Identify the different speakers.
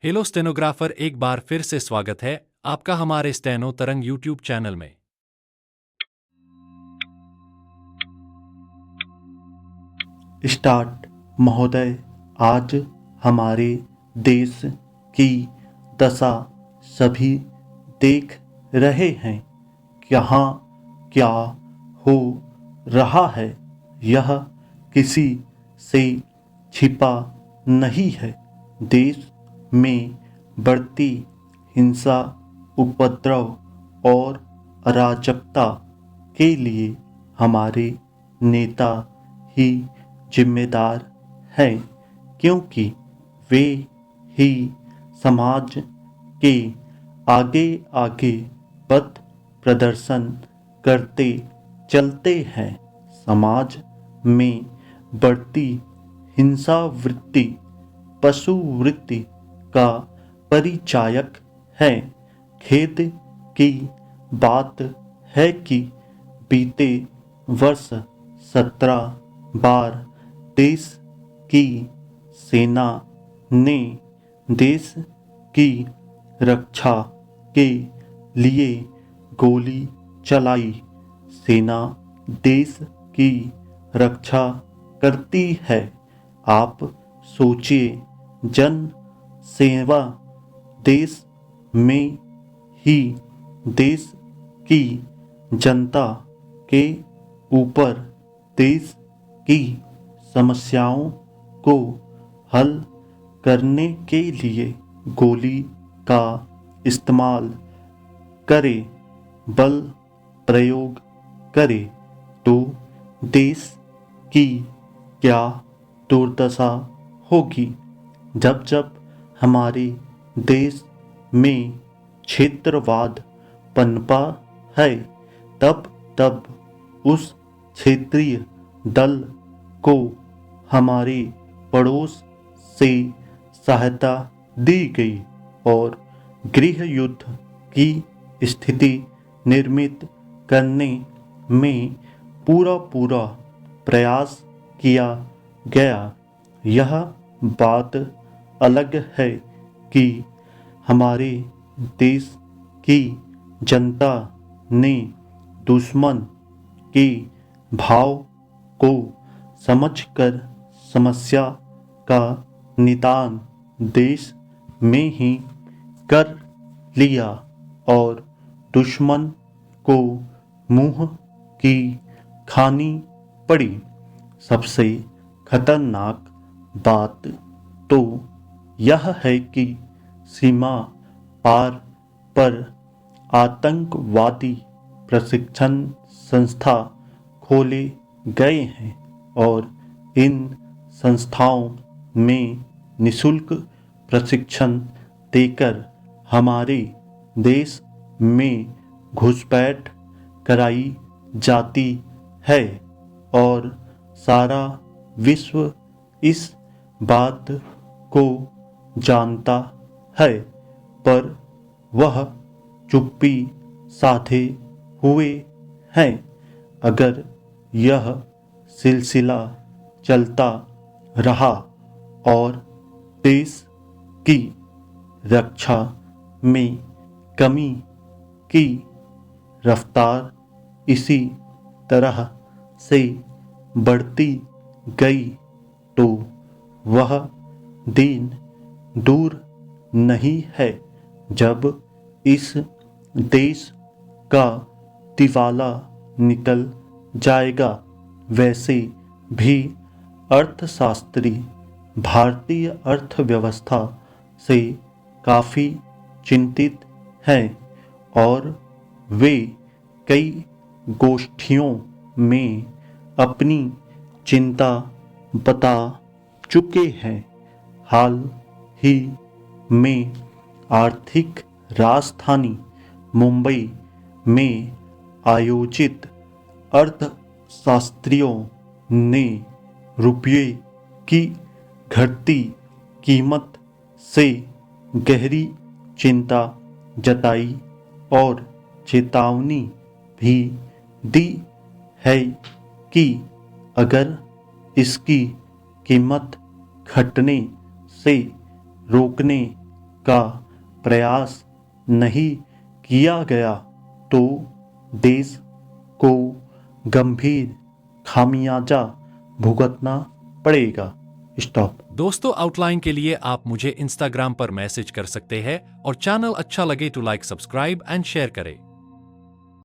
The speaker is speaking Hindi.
Speaker 1: हेलो स्टेनोग्राफर, एक बार फिर से स्वागत है आपका हमारे स्टेनो तरंग यूट्यूब चैनल में।
Speaker 2: स्टार्ट महोदय, आज हमारे देश की दशा सभी देख रहे हैं। यहाँ क्या हो रहा है, यह किसी से छिपा नहीं है। देश में बढ़ती हिंसा, उपद्रव और अराजकता के लिए हमारे नेता ही जिम्मेदार हैं, क्योंकि वे ही समाज के आगे आगे पथ प्रदर्शन करते चलते हैं। समाज में बढ़ती हिंसा वृत्ति पशु वृत्ति का परिचायक है। खेद की बात है कि बीते वर्ष 17 बार देश की सेना ने देश की रक्षा के लिए गोली चलाई। सेना देश की रक्षा करती है। आप सोचिए, जन सेवा देश में ही देश की जनता के ऊपर देश की समस्याओं को हल करने के लिए गोली का इस्तेमाल करे, बल प्रयोग करे, तो देश की क्या दुर्दशा होगी। जब जब हमारे देश में क्षेत्रवाद पनपा है, तब तब उस क्षेत्रीय दल को हमारे पड़ोस से सहायता दी गई और गृह युद्ध की स्थिति निर्मित करने में पूरा प्रयास किया गया। यह बात अलग है कि हमारे देश की जनता ने दुश्मन के भाव को समझकर समस्या का निदान देश में ही कर लिया और दुश्मन को मुंह की खानी पड़ी। सबसे खतरनाक बात तो यह है कि सीमा पार पर आतंकवादी प्रशिक्षण संस्था खोले गए हैं और इन संस्थाओं में निःशुल्क प्रशिक्षण देकर हमारे देश में घुसपैठ कराई जाती है और सारा विश्व इस बात को जानता है, पर वह चुप्पी साधे हुए हैं। अगर यह सिलसिला चलता रहा और देश की रक्षा में कमी की रफ्तार इसी तरह से बढ़ती गई, तो वह दिन दूर नहीं है जब इस देश का दिवाला निकल जाएगा। वैसे भी अर्थशास्त्री भारतीय अर्थव्यवस्था से काफ़ी चिंतित हैं और वे कई गोष्ठियों में अपनी चिंता बता चुके हैं। हाल ही में आर्थिक राजधानी मुंबई में आयोजित अर्थशास्त्रियों ने रुपये की घटती कीमत से गहरी चिंता जताई और चेतावनी भी दी है कि अगर इसकी कीमत घटने से रोकने का प्रयास नहीं किया गया तो देश को गंभीर खामियाजा भुगतना पड़ेगा। स्टॉप।
Speaker 1: दोस्तों, आउटलाइन के लिए आप मुझे इंस्टाग्राम पर मैसेज कर सकते हैं और चैनल अच्छा लगे तो लाइक, सब्सक्राइब एंड शेयर करें।